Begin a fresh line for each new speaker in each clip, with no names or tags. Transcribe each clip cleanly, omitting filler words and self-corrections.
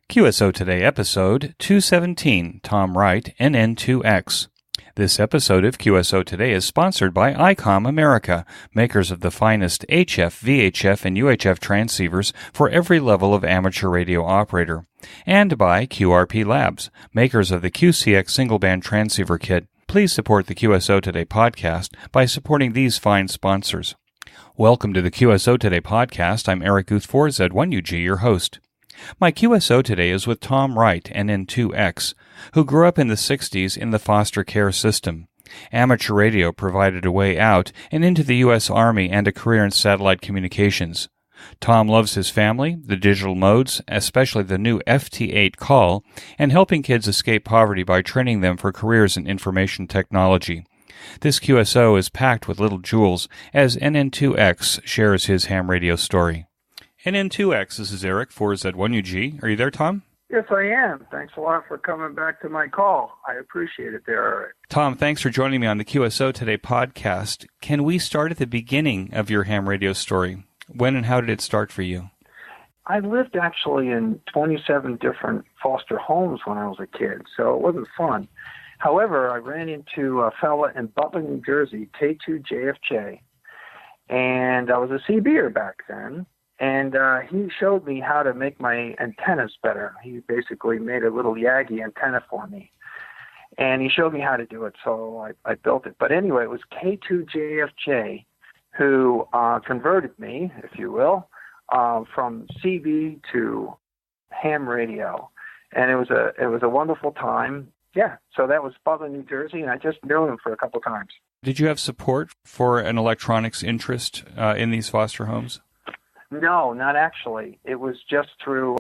QSO Today, episode 217, Tom Wright NN2X. This episode of QSO Today is sponsored by ICOM America, makers of the finest HF, VHF, and UHF transceivers for every level of amateur radio operator, and by QRP Labs, makers of the QCX single-band transceiver kit. Please support the QSO Today podcast by supporting these fine sponsors. Welcome to the QSO Today podcast. I'm Eric Guthfor, Z1UG, your host. My QSO today is with Tom Wright NN2X, who grew up in the 60s in the foster care system. Amateur radio provided a way out and into the U.S. Army and a career in satellite communications. Tom loves his family, the digital modes, especially the new FT8 call, and helping kids escape poverty by training them for careers in information technology. This QSO is packed with little jewels as NN2X shares his ham radio story. NN2X, this is Eric for Z1UG. Are you there, Tom?
Yes, I am. Thanks a lot for coming back to my call. I appreciate it there, Eric.
Tom, thanks for joining me on the QSO Today podcast. Can we start at the beginning of your ham radio story? When and how did it start for you?
I lived actually in 27 different foster homes when I was a kid, so it wasn't fun. However, I ran into a fella in Butler, New Jersey, K2JFJ, and I was a CBer back then. And he showed me how to make my antennas better. He basically made a little Yagi antenna for me. And he showed me how to do it, so I built it. But anyway, it was K2JFJ who converted me, if you will, from CB to ham radio. And it was a wonderful time. Yeah, so that was Butler, New Jersey, and I just knew him for a couple times.
Did you have support for an electronics interest in these foster homes?
No, not actually. It was just through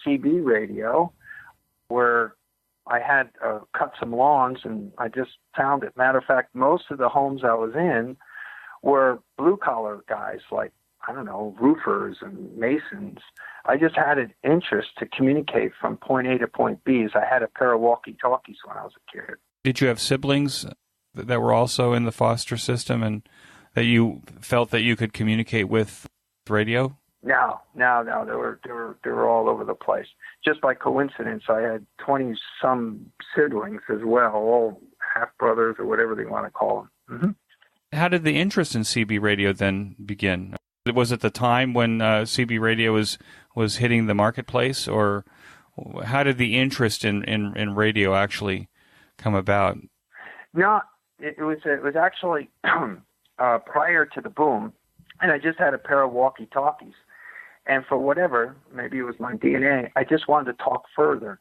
CB radio where I had cut some lawns and I just found it. Matter of fact, most of the homes I was in were blue-collar guys like, I don't know, roofers and masons. I just had an interest to communicate from point A to point B as I had a pair of walkie-talkies when I was a kid.
Did you have siblings that were also in the foster system and that you felt that you could communicate with radio?
No. They were all over the place. Just by coincidence, I had 20-some siblings as well, all half-brothers or whatever they want to call them. Mm-hmm.
How did the interest in CB radio then begin? Was it the time when CB radio was hitting the marketplace, or how did the interest in radio actually come about?
No, it was actually prior to the boom. And I just had a pair of walkie-talkies. And for whatever, maybe it was my DNA, I just wanted to talk further.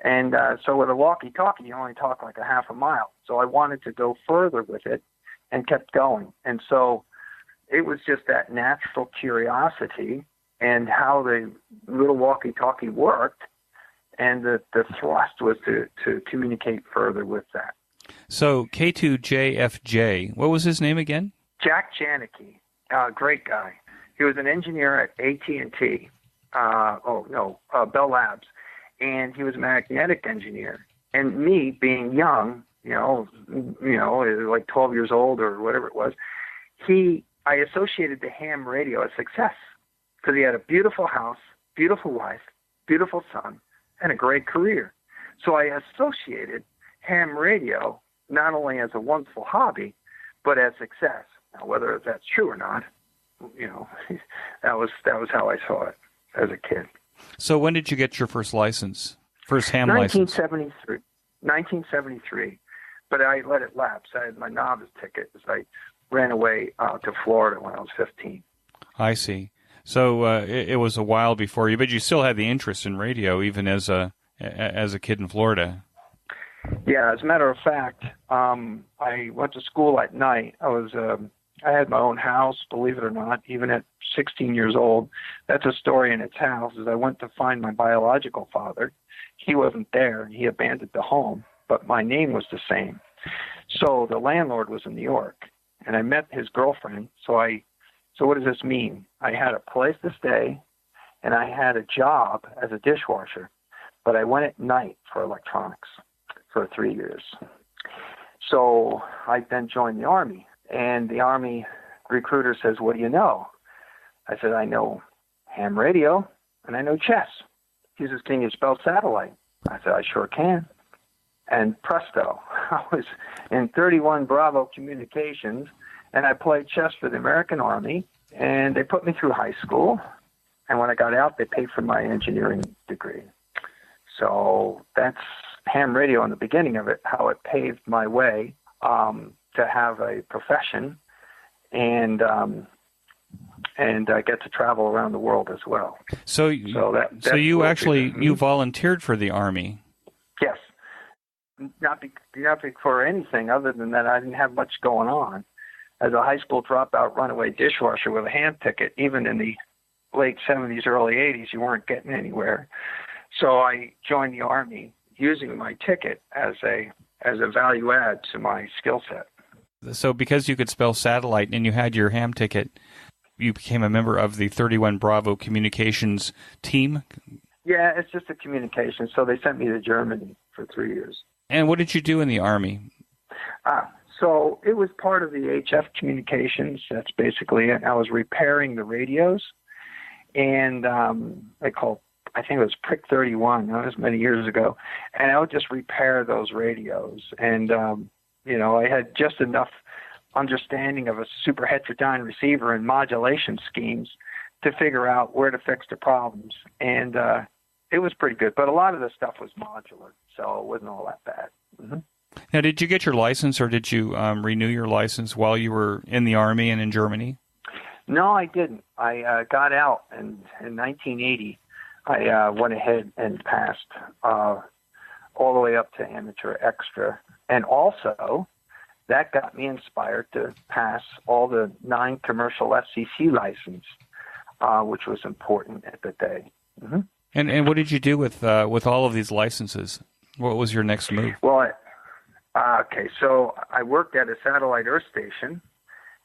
And so with a walkie-talkie, you only talk like a half a mile. So I wanted to go further with it and kept going. And so it was just that natural curiosity and how the little walkie-talkie worked. And the thrust was to communicate further with that. So
K2JFJ, what was his name again?
Jack Janicki. Great guy. He was an engineer at AT&T, Bell Labs, and he was a magnetic engineer. And me, being young, like 12 years old or whatever it was, I associated the ham radio as success because he had a beautiful house, beautiful wife, beautiful son, and a great career. So I associated ham radio not only as a wonderful hobby, but as success. Now, whether that's true or not, that was how I saw it as a kid.
So when did you get your first license, first ham license?
1973. But I let it lapse. I had my novice ticket as I ran away to Florida when I was 15.
I see. So it was a while before you, but you still had the interest in radio even as a kid in Florida.
Yeah, as a matter of fact, I went to school at night. I had my own house, believe it or not, even at 16 years old. That's a story in its house. As I went to find my biological father, he wasn't there. He abandoned the home, but my name was the same. So the landlord was in New York, and I met his girlfriend. So what does this mean? I had a place to stay, and I had a job as a dishwasher, but I went at night for electronics for 3 years. So I then joined the Army, and the Army recruiter says, "What do you know?" I said, "I know ham radio, and I know chess." He says, can you spell satellite? I said, I sure can. And presto, I was in 31 Bravo Communications, and I played chess for the American Army, and they put me through high school. And when I got out, they paid for my engineering degree. So that's ham radio in the beginning of it, how it paved my way to have a profession and I get to travel around the world as well.
So you actually you volunteered for the Army?
Yes. Not for anything other than that I didn't have much going on. As a high school dropout runaway dishwasher with a hand ticket, even in the late 70s, early 80s, you weren't getting anywhere. So I joined the Army using my ticket as a value add to my skill set.
So because you could spell satellite and you had your ham ticket, you became a member of the 31 Bravo Communications team?
Yeah, it's just a communication. So they sent me to Germany for 3 years.
And what did you do in the Army?
So it was part of the HF communications. That's basically it. I was repairing the radios, and I think it was Prick 31. That was many years ago. And I would just repair those radios. And, I had just enough understanding of a super heterodyne receiver and modulation schemes to figure out where to fix the problems. And it was pretty good. But a lot of the stuff was modular, so it wasn't all that bad. Mm-hmm. Now,
did you get your license, or did you renew your license while you were in the Army and in Germany?
No, I didn't. I got out in 1980. I went ahead and passed all the way up to amateur extra. And also, that got me inspired to pass all the 9 commercial FCC license, which was important at the day. Mm-hmm.
And what did you do with all of these licenses? What was your next move?
Well, so I worked at a satellite earth station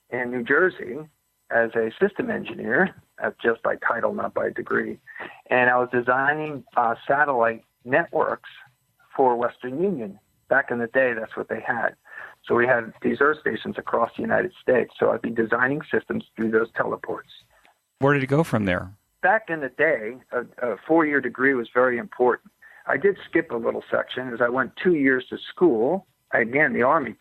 in New Jersey as a system engineer, just by title, not by degree. And I was designing satellite networks for Western Union. Back in the day, that's what they had. So we had these earth stations across the United States. So I'd be designing systems through those teleports.
Where did it go from there?
Back in the day, a 4-year degree was very important. I did skip a little section as I went 2 years to school. Again, the Army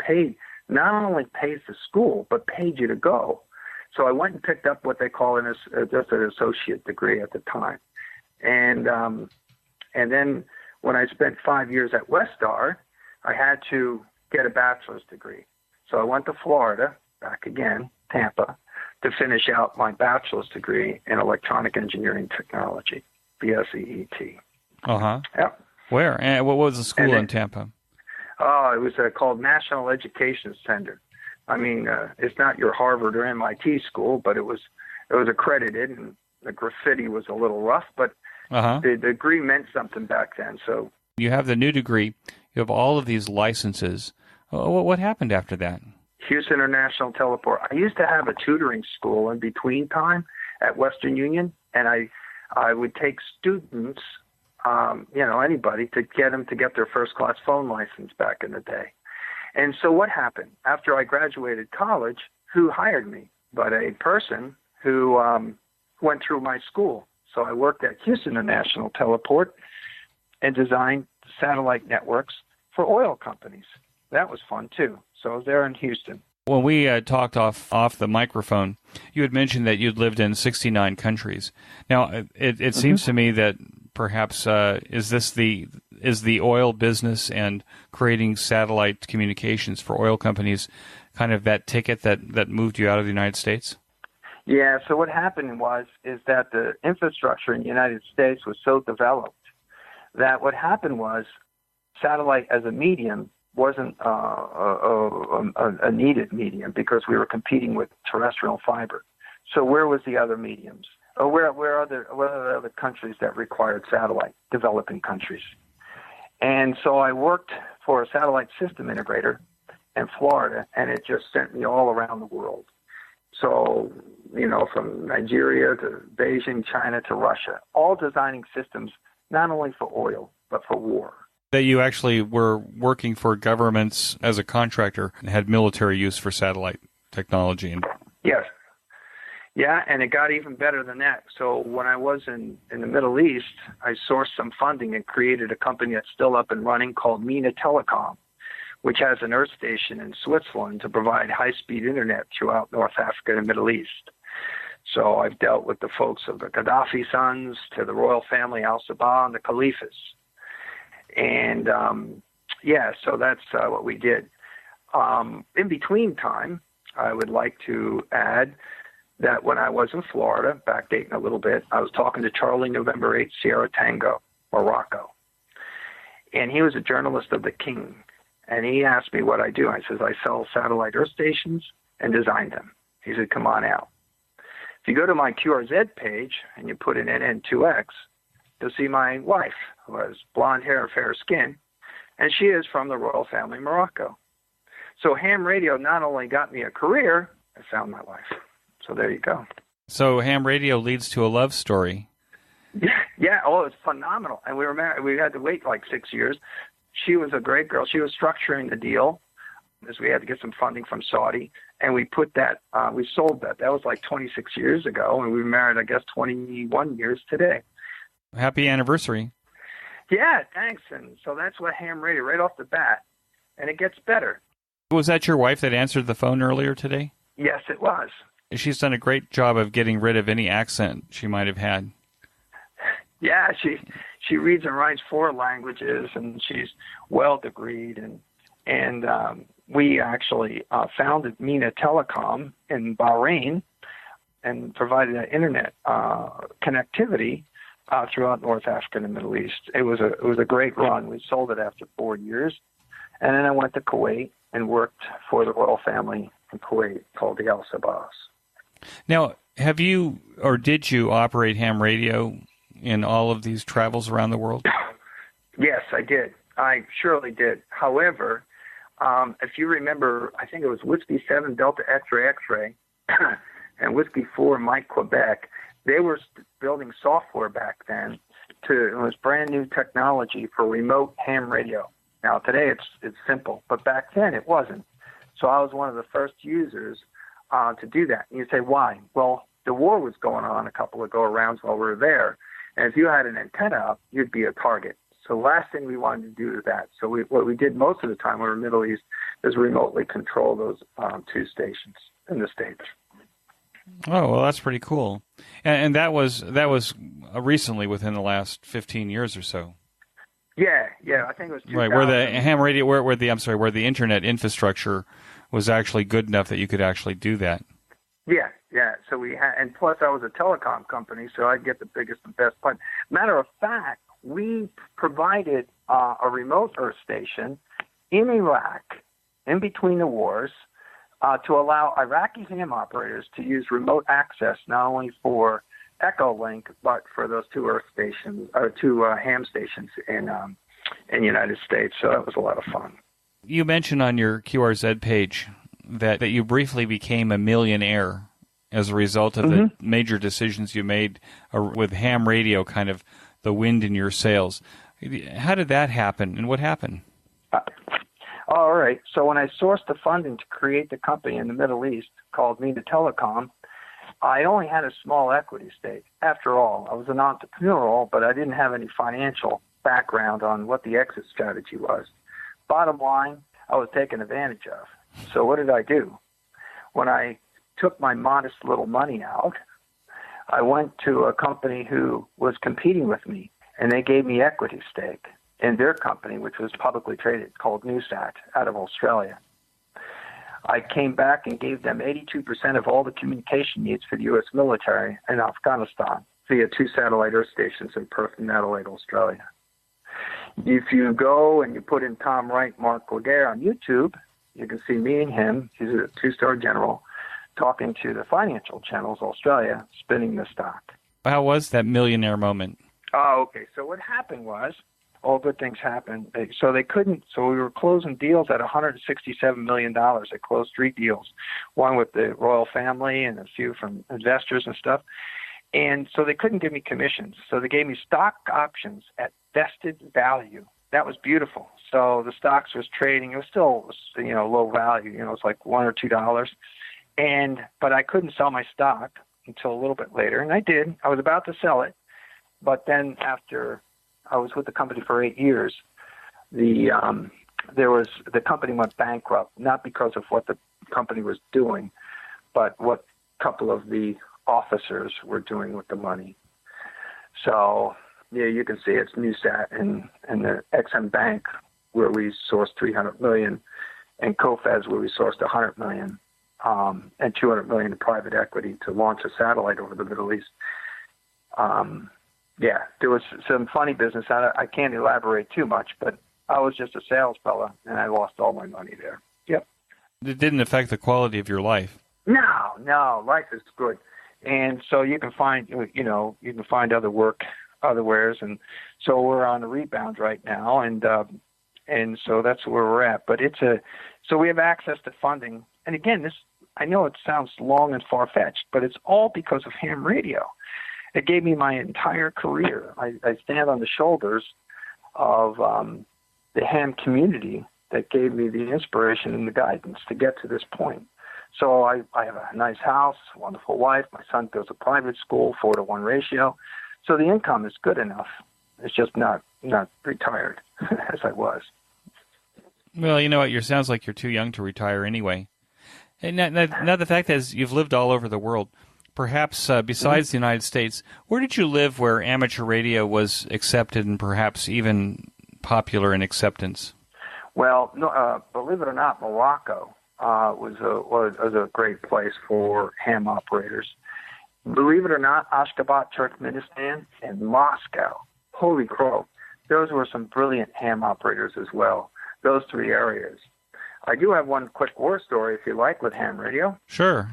not only pays the school, but paid you to go. So I went and picked up what they call just an associate degree at the time. And then when I spent 5 years at Westar, I had to get a bachelor's degree. So I went to Florida, back again, Tampa, to finish out my bachelor's degree in electronic engineering technology, BSEET.
Uh-huh.
Yep.
Where? And what was the school in Tampa?
Oh, it was called National Education Center. I mean, it's not your Harvard or MIT school, but it was accredited, and the graffiti was a little rough, but the degree meant something back then. So
you have the new degree. You have all of these licenses. What happened after that?
Houston International Teleport. I used to have a tutoring school in between time at Western Union, and I would take students, anybody, to get them to get their first-class phone license back in the day. And so what happened? After I graduated college, who hired me? But a person who went through my school. So I worked at Houston International Teleport and designed satellite networks for oil companies. That was fun, too. So I was there in Houston.
When we talked off the microphone, you had mentioned that you'd lived in 69 countries. Now, it seems to me that perhaps is the oil business and creating satellite communications for oil companies kind of that ticket that moved you out of the United States?
Yeah, so what happened is that the infrastructure in the United States was so developed that what happened was satellite as a medium wasn't a needed medium because we were competing with terrestrial fiber. So where was the other mediums? Or where are the other countries that required satellite? Developing countries. And so I worked for a satellite system integrator in Florida, and it just sent me all around the world. So, from Nigeria to Beijing, China to Russia, all designing systems not only for oil, but for war.
That you actually were working for governments as a contractor and had military use for satellite technology.
Yes. Yeah, and it got even better than that. So when I was in the Middle East, I sourced some funding and created a company that's still up and running called MENA Telecom, which has an earth station in Switzerland to provide high-speed internet throughout North Africa and the Middle East. So I've dealt with the folks of the Gaddafi sons to the royal family, Al Sabah, and the Caliphs. And, so that's what we did. In between time, I would like to add that when I was in Florida, backdating a little bit, I was talking to Charlie November 8 Sierra Tango, Morocco. And he was a journalist of the King. And he asked me what I do. I says, I sell satellite earth stations and design them. He said, come on out. If you go to my QRZ page and you put in NN2X, you'll see my wife, who has blonde hair, fair skin, and she is from the royal family Morocco. So ham radio not only got me a career, I found my wife. So there you go.
So ham radio leads to a love story.
Yeah. Oh, it's phenomenal. And we were married. We had to wait like 6 years. She was a great girl. She was structuring the deal, because we had to get some funding from Saudi, and we put that. We sold that. That was like 26 years ago, and we were married, I guess, 21 years today.
Happy anniversary.
Yeah, thanks. And so that's what ham radio right off the bat, and it gets better.
Was that your wife that answered the phone earlier today?
Yes, it was.
She's done a great job of getting rid of any accent she might have had.
Yeah, she reads and writes 4 languages, and she's well-degreed. And we actually founded MENA Telecom in Bahrain and provided internet connectivity throughout North Africa and the Middle East. It was a great run. We sold it after 4 years. And then I went to Kuwait and worked for the royal family in Kuwait called the Al Sabahs.
Now, have you or did you operate ham radio in all of these travels around the world?
Yes, I did. I surely did. However, if you remember, I think it was Whiskey 7 Delta X-Ray X-Ray and Whiskey 4 Mike Quebec. They were building software back then. It was brand new technology for remote ham radio. Now, today it's simple, but back then it wasn't. So I was one of the first users to do that. And you say, why? Well, the war was going on a couple of go-arounds while we were there. And if you had an antenna up, you'd be a target. So the last thing we wanted to do is that. So what we did most of the time when we were in the Middle East is remotely control those 2 stations in the States.
Oh, well, that's pretty cool. And that was recently, within the last 15 years or so.
Yeah, I think it was 2000.
Right, where the ham radio, where the internet infrastructure was actually good enough that you could actually do that.
Yeah. So we had, and plus I was a telecom company, so I'd get the biggest and best part. Matter of fact, we provided a remote earth station in Iraq, in between the wars, to allow Iraqi ham operators to use remote access not only for Echolink, but for those 2 earth stations or 2 ham stations in the United States. So that was a lot of fun.
You mentioned on your QRZ page that you briefly became a millionaire as a result of the major decisions you made with ham radio, kind of the wind in your sails. How did that happen, and what happened?
All right. So when I sourced the funding to create the company in the Middle East called MENA Telecom, I only had a small equity stake. After all, I was an entrepreneur, but I didn't have any financial background on what the exit strategy was. Bottom line, I was taken advantage of. So what did I do? When I took my modest little money out, I went to a company who was competing with me, and they gave me equity stake in their company, which was publicly traded, called Newsat, out of Australia. I came back and gave them 82% of all the communication needs for the U.S. military in Afghanistan via 2 satellite earth stations in Perth and Adelaide, Australia. If you go and you put in Tom Wright, Mark Laguerre on YouTube, you can see me and him, he's a 2-star general, talking to the financial channels, Australia, spinning the stock.
How was that millionaire moment?
Oh, okay. So what happened was, all good things happen. So we were closing deals at $167 million. They closed 3 deals, one with the royal family and a few from investors and stuff. And so they couldn't give me commissions. So they gave me stock options at vested value. That was beautiful. So the stocks was trading. It was still, low value. It's like $1 or $2. But I couldn't sell my stock until a little bit later, and I did. I was about to sell it, but then after I was with the company for 8 years, the company went bankrupt, not because of what the company was doing, but what a couple of the officers were doing with the money. So, yeah, you can see it's Newsat and the XM Bank, where we sourced $300 million, and COFES, where we sourced $100 million, and $200 million in private equity to launch a satellite over the Middle East. Yeah, there was some funny business. I can't elaborate too much, but I was just a sales fella, and I lost all my money there. Yep.
It didn't affect the quality of your life.
No, life is good. And so you can find, other work, other wares, and so we're on the rebound right now, and so that's where we're at. But so we have access to funding, and again, I know it sounds long and far-fetched, but it's all because of ham radio. It gave me my entire career. I stand on the shoulders of the ham community that gave me the inspiration and the guidance to get to this point. So I have a nice house, wonderful wife. My son goes to private school, 4-to-1 ratio. So the income is good enough. It's just not retired as I was.
Well, you know what? It sounds like you're too young to retire anyway. And now the fact is you've lived all over the world. Perhaps besides the United States, where did you live where amateur radio was accepted and perhaps even popular in acceptance?
Well, no, believe it or not, Morocco was a great place for ham operators. Believe it or not, Ashgabat, Turkmenistan, and Moscow. Holy crow. Those were some brilliant ham operators as well, those three areas. I do have one quick war story, if you like, with ham radio.
Sure.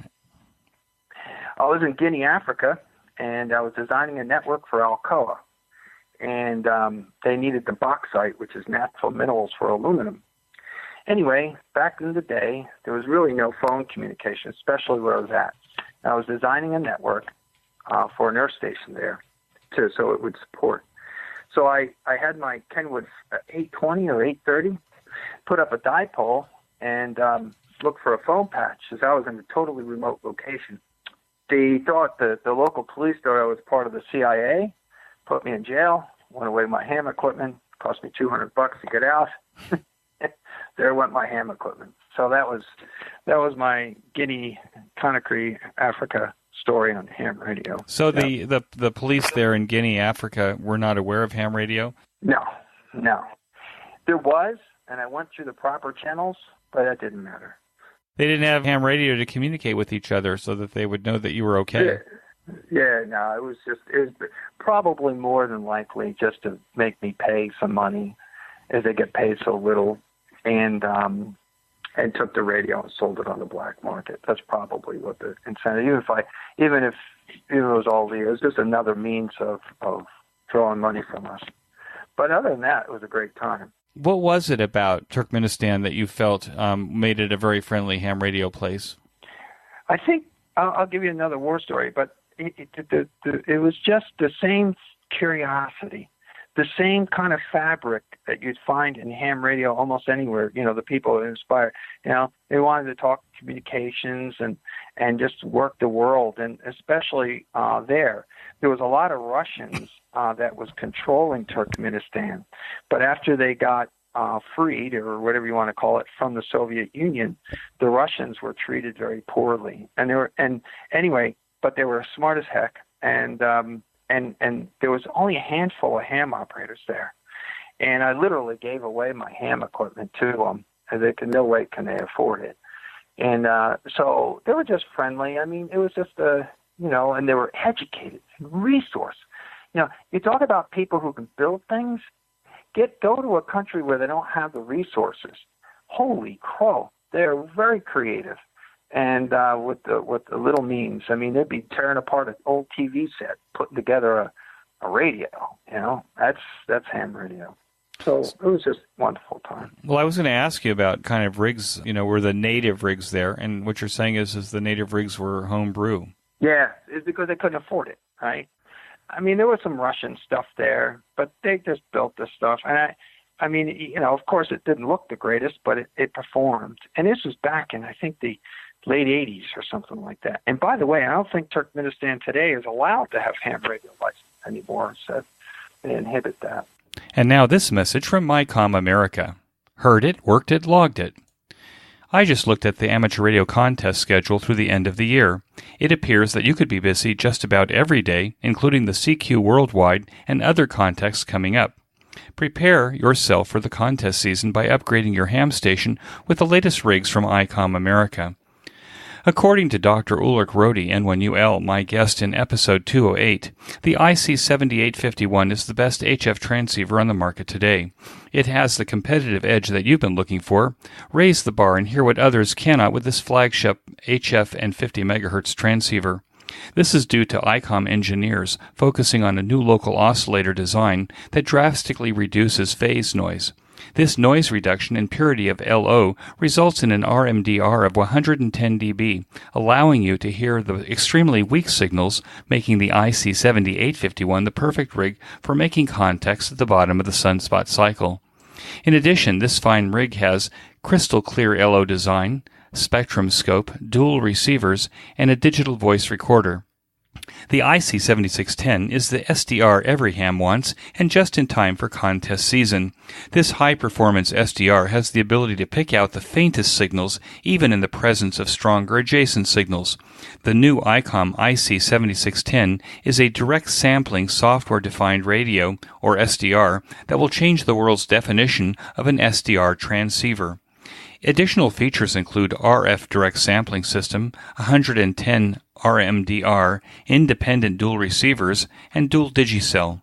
I was in Guinea, Africa, and I was designing a network for Alcoa. And they needed the bauxite, which is natural minerals for aluminum. Anyway, back in the day, there was really no phone communication, especially where I was at. I was designing a network for an earth station there, so it would support. So I had my Kenwood 820 or 830, put up a dipole, and looked for a phone patch, as I was in a totally remote location. They thought the local police thought I was part of the CIA, put me in jail, went away with my ham equipment, cost me $200 to get out. There went my ham equipment. So that was my Guinea, Conakry, Africa story on ham radio.
So the police there in Guinea, Africa, were not aware of ham radio?
No. There was, and I went through the proper channels, but that didn't matter.
They didn't have ham radio to communicate with each other so that they would know that you were okay.
Yeah, no, it was probably more than likely just to make me pay some money, as they get paid so little, and took the radio and sold it on the black market. That's probably what the incentive. Even if it was all legal, it was just another means of drawing money from us. But other than that, it was a great time.
What was it about Turkmenistan that you felt made it a very friendly ham radio place?
I think I'll give you another war story, but it was just the same curiosity, the same kind of fabric that you'd find in ham radio almost anywhere. The people inspired, they wanted to talk communications and just work the world, and especially there was a lot of Russians that was controlling Turkmenistan. But after they got freed, or whatever you want to call it, from the Soviet Union, the Russians were treated very poorly. But they were smart as heck, and there was only a handful of ham operators there, and I literally gave away my ham equipment to them. No way can they afford it, and so they were just friendly. I mean, it was just and they were educated, resource. You talk about people who can build things. Go to a country where they don't have the resources. Holy crow, they're very creative. And with the little means, I mean, they'd be tearing apart an old TV set, putting together a radio. That's ham radio. So it was just a wonderful time.
Well, I was going to ask you about kind of rigs. Were the native rigs there? And what you're saying is the native rigs were homebrew.
Yeah, it's because they couldn't afford it, right? I mean, there was some Russian stuff there, but they just built this stuff, and I mean, of course, it didn't look the greatest, but it performed. And this was back in, I think, the late 80s or something like that. And by the way, I don't think Turkmenistan today is allowed to have ham radio license anymore, so they inhibit that.
And now this message from MyCom America. Heard it, worked it, logged it. I just looked at the amateur radio contest schedule through the end of the year. It appears that you could be busy just about every day, including the CQ Worldwide and other contests coming up. Prepare yourself for the contest season by upgrading your ham station with the latest rigs from ICOM America. According to Dr. Ulrich Rohde, N1UL, my guest in episode 208, the IC7851 is the best HF transceiver on the market today. It has the competitive edge that you've been looking for. Raise the bar and hear what others cannot with this flagship HF and 50 MHz transceiver. This is due to ICOM engineers focusing on a new local oscillator design that drastically reduces phase noise. This noise reduction and purity of LO results in an RMDR of 110 dB, allowing you to hear the extremely weak signals, making the IC7851 the perfect rig for making contacts at the bottom of the sunspot cycle. In addition, this fine rig has crystal clear LO design, spectrum scope, dual receivers, and a digital voice recorder. The IC7610 is the SDR every ham wants and just in time for contest season. This high-performance SDR has the ability to pick out the faintest signals even in the presence of stronger adjacent signals. The new ICOM IC7610 is a direct sampling software-defined radio, or SDR, that will change the world's definition of an SDR transceiver. Additional features include RF direct sampling system, 110 RMDR, independent dual receivers, and dual digicell.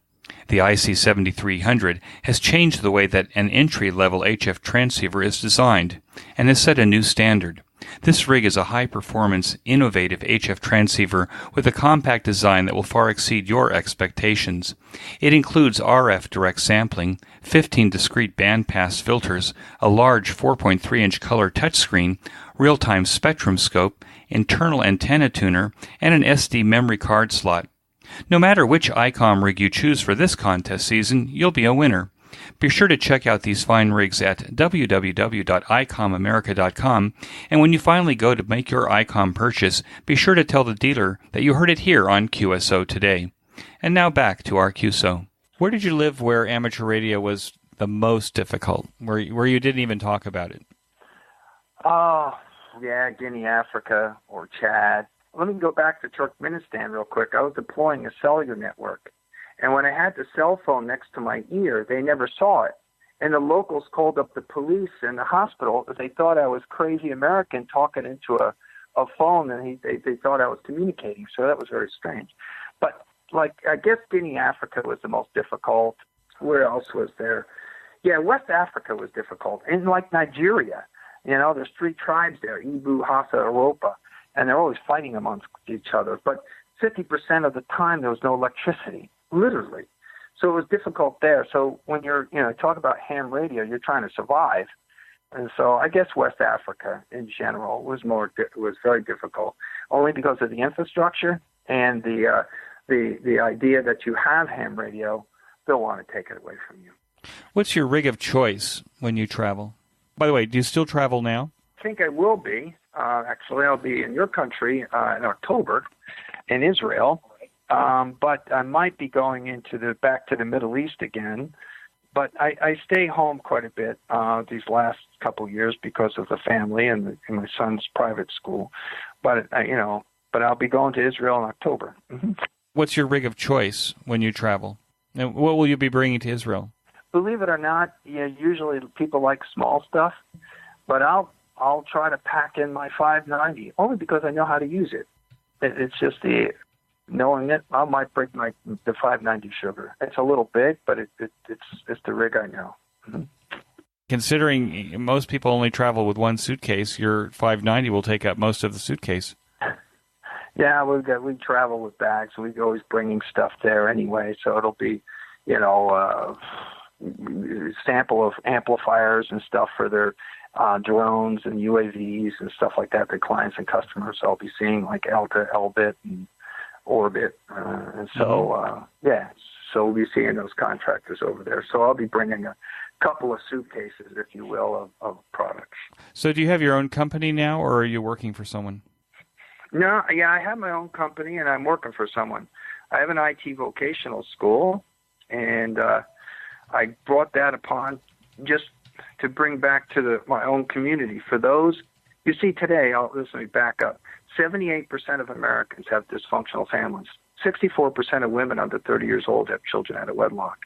The IC7300 has changed the way that an entry-level HF transceiver is designed and has set a new standard. This rig is a high-performance, innovative HF transceiver with a compact design that will far exceed your expectations. It includes RF direct sampling, 15 discrete bandpass filters, a large 4.3-inch color touchscreen, real-time spectrum scope, internal antenna tuner, and an SD memory card slot. No matter which ICOM rig you choose for this contest season, you'll be a winner. Be sure to check out these fine rigs at www.icomamerica.com, and when you finally go to make your ICOM purchase, be sure to tell the dealer that you heard it here on QSO Today. And now back to our QSO. Where did you live where amateur radio was the most difficult, where you didn't even talk about it?
Oh, yeah, Guinea, Africa, or Chad. Let me go back to Turkmenistan real quick. I was deploying a cellular network. And when I had the cell phone next to my ear, they never saw it. And the locals called up the police and the hospital because they thought I was crazy American talking into a phone, and they thought I was communicating. So that was very strange. But, I guess Guinea, Africa was the most difficult. Where else was there? Yeah, West Africa was difficult. And Nigeria, there's 3 tribes there, Ibu, Hausa, Europa, and they're always fighting amongst each other. But 50% of the time there was no electricity. Literally. So it was difficult there. So when you're, talk about ham radio, you're trying to survive. And so I guess West Africa in general was very difficult, only because of the infrastructure and the idea that you have ham radio, they'll want to take it away from you.
What's your rig of choice when you travel? By the way, do you still travel now?
I think I will be. Actually, I'll be in your country in October in Israel. But I might be going back to the Middle East again. But I stay home quite a bit these last couple years because of the family and my son's private school. But I'll be going to Israel in October. Mm-hmm.
What's your rig of choice when you travel? And what will you be bringing to Israel?
Believe it or not, usually people like small stuff, but I'll try to pack in my 590 only because I know how to use it. It's just knowing it, I might bring the 590 sugar. It's a little big, but it's the rig I know. Mm-hmm.
Considering most people only travel with one suitcase, your 590 will take up most of the suitcase.
Yeah, we travel with bags. We're always bringing stuff there anyway, so it'll be, sample of amplifiers and stuff for their drones and UAVs and stuff like that. The clients and customers I'll be seeing, like Elta, Elbit, and Orbit, and so so we'll be seeing those contractors over there. So I'll be bringing a couple of suitcases, if you will, of products.
So do you have your own company now, or are you working for someone?
No, yeah, I have my own company, and I'm working for someone. I have an IT vocational school, and I brought that upon just to bring back to my own community. For those, you see today, let me back up, 78% of Americans have dysfunctional families. 64% of women under 30 years old have children out of wedlock.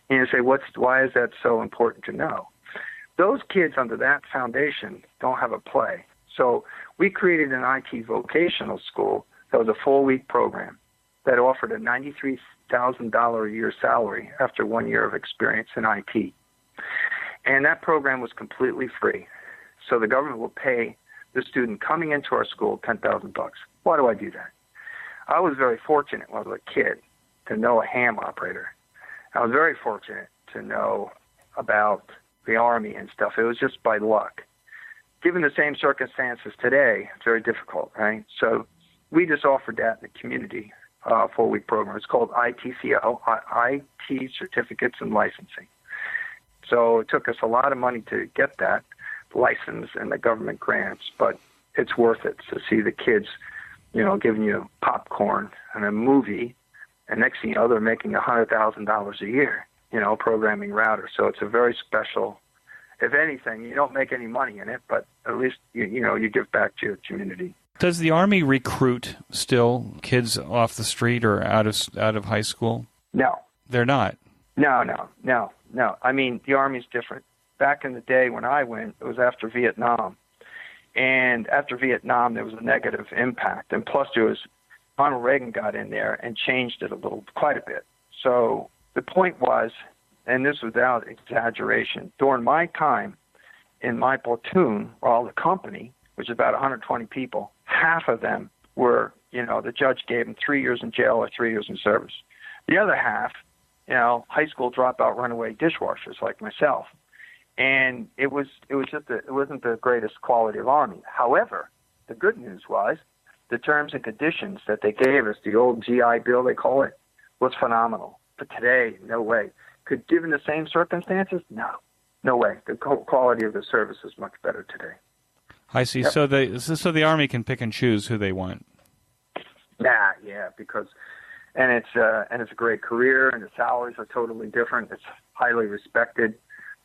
And you say, why is that so important to know? Those kids under that foundation don't have a play. So we created an IT vocational school that was a full-week program that offered a $93,000 a year salary after 1 year of experience in IT. And that program was completely free. So the government will pay the student coming into our school $10,000. Why do I do that? I was very fortunate when I was a kid to know a ham operator. I was very fortunate to know about the Army and stuff. It was just by luck. Given the same circumstances today, it's very difficult, right? So we just offered that in the community, 4-week program. It's called ITCO, IT Certificates and Licensing. So it took us a lot of money to get that license and the government grants, but it's worth it to see the kids, giving you popcorn and a movie, and next thing you know, they're making $100,000 a year, programming router. So it's a very special. If anything, you don't make any money in it, but at least you give back to your community.
Does the Army recruit still kids off the street or out of high school?
No.
They're not?
No. I mean, the Army's different. Back in the day when I went, it was after Vietnam. And after Vietnam, there was a negative impact. And plus, Ronald Reagan got in there and changed it quite a bit. So the point was, and this was without exaggeration, during my time in my platoon, or the company, which is about 120 people, half of them were, the judge gave them 3 years in jail or 3 years in service. The other half, high school dropout runaway dishwashers like myself. And it wasn't the greatest quality of Army. However, the good news was the terms and conditions that they gave us, the old GI Bill they call it, was phenomenal. But today, no way. Given the same circumstances, no way. The quality of the service is much better today.
I see. Yep. So the Army can pick and choose who they want.
Yeah, because it's a great career, and the salaries are totally different. It's highly respected,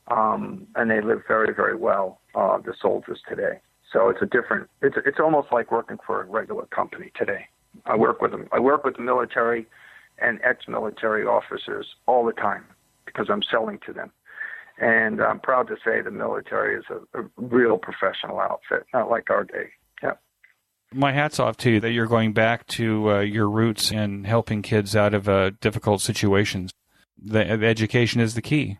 and they live very, very well. The soldiers today. So it's almost like working for a regular company today. I work with them. I work with the military and ex-military officers all the time because I'm selling to them. And I'm proud to say the military is a real professional outfit, not like our day. Yeah.
My hat's off to you that you're going back to your roots and helping kids out of difficult situations. The education is the key.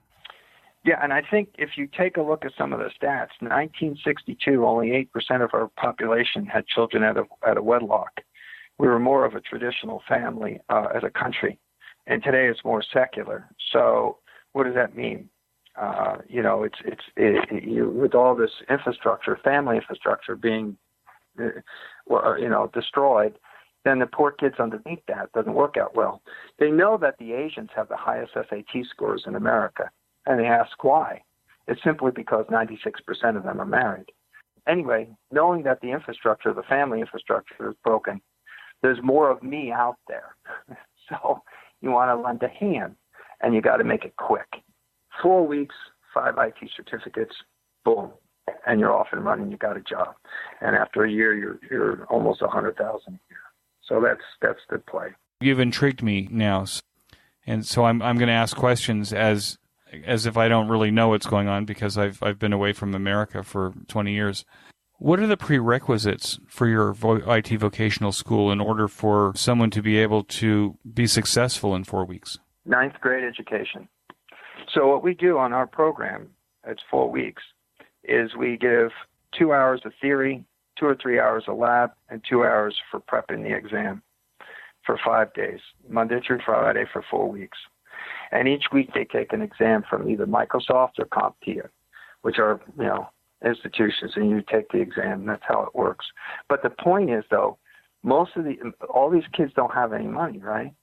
Yeah, and I think if you take a look at some of the stats, in 1962, only 8% of our population had children out of wedlock. We were more of a traditional family as a country, and today it's more secular. So what does that mean? With all this infrastructure, family infrastructure being, destroyed, then the poor kids underneath that doesn't work out well. They know that the Asians have the highest SAT scores in America, and they ask why. It's simply because 96% of them are married. Anyway, knowing that the infrastructure, the family infrastructure is broken, there's more of me out there. So you want to lend a hand, and you got to make it quick. 4 weeks, 5 IT certificates, boom, and you're off and running. You got a job, and after a year, you're almost $100,000 a year. So that's the play.
You've intrigued me now, and so I'm going to ask questions as if I don't really know what's going on because I've been away from America for 20 years. What are the prerequisites for your IT vocational school in order for someone to be able to be successful in 4 weeks?
9th grade education. So what we do on our program, it's 4 weeks, is we give 2 hours of theory, 2 or 3 hours of lab, and 2 hours for prepping the exam for 5 days, Monday through Friday for 4 weeks. And each week they take an exam from either Microsoft or CompTIA, which are, institutions, and you take the exam, and that's how it works. But the point is, though, all these kids don't have any money, right?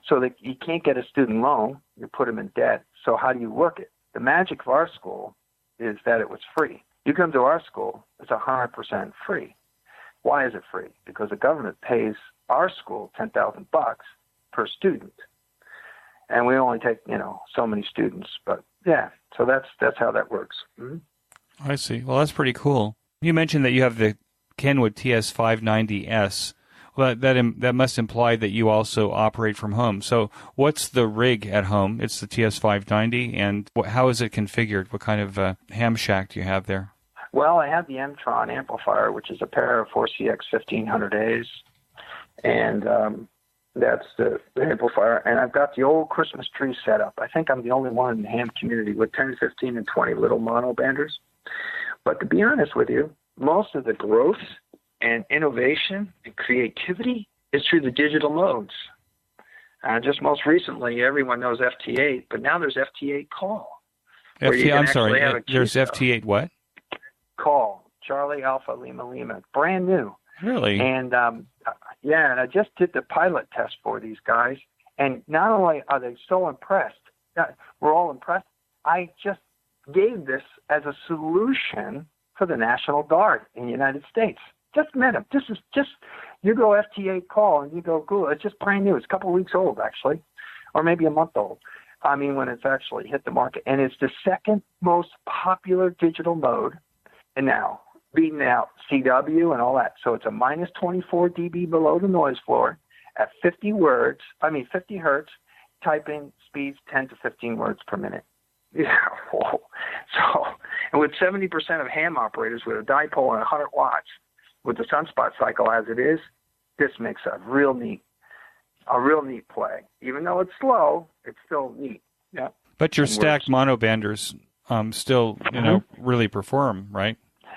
So you can't get a student loan. You put them in debt. So how do you work it? The magic of our school is that it was free. You come to our school, it's 100% free. Why is it free? Because the government pays our school $10,000 per student, and we only take so many students. But yeah, so that's how that works. Mm-hmm.
I see. Well, that's pretty cool. You mentioned that you have the Kenwood TS590S. Well, that must imply that you also operate from home. So what's the rig at home? It's the TS590, and how is it configured? What kind of ham shack do you have there?
Well, I have the M-Tron amplifier, which is a pair of 4CX 1500As, and that's the amplifier. And I've got the old Christmas tree set up. I think I'm the only one in the ham community with 10, 15, and 20 little mono banders. But to be honest with you, most of the growth and innovation and creativity is through the digital modes. Just most recently, everyone knows FT8, but now there's FT8 call.
I'm sorry, there's FT8 what?
Call, Charlie Alpha Lima Lima, brand new.
Really?
And and I just did the pilot test for these guys, and not only are they so impressed, we're all impressed, I just gave this as a solution for the National Guard in the United States. Just met them. This is just, you go FT8 call and you go Google. It's just brand new. It's a couple of weeks old, actually, or maybe a month old. I mean, when it's actually hit the market. And it's the second most popular digital mode, and now beating out CW and all that. So it's a minus 24 dB below the noise floor at 50 hertz, typing speeds 10 to 15 words per minute. Yeah. Whoa. So, and with 70% of ham operators with a dipole and 100 watts, with the sunspot cycle as it is, this makes a real neat play. Even though it's slow, it's still neat. Yeah.
But your stacked monobanders still, really perform, right?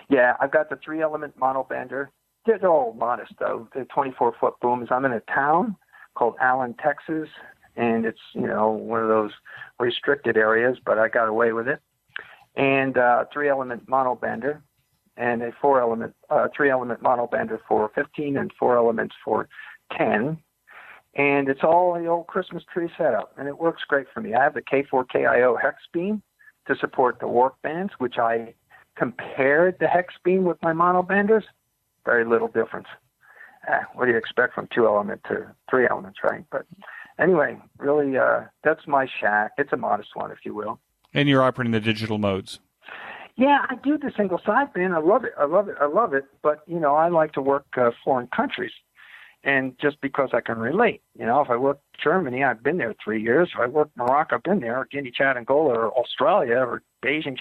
Yeah, I've got the 3-element monobander. They're all modest though. They're 24-foot booms. I'm in a town called Allen, Texas, and it's one of those restricted areas, but I got away with it. And 3-element monobander. And a 3-element monobander for 15 and 4 elements for 10. And it's all the old Christmas tree setup, and it works great for me. I have the K4KIO hex beam to support the work bands, which I compared the hex beam with my monobanders. Very little difference. What do you expect from 2-element to 3 elements, right? But anyway, really, that's my shack. It's a modest one, if you will.
And you're operating the digital modes.
Yeah, I do the single sideband. I love it. But, I like to work foreign countries. And just because I can relate, if I work Germany, I've been there 3 years. If I work Morocco, I've been there, or Guinea, Chad, Angola, or Australia, or Beijing,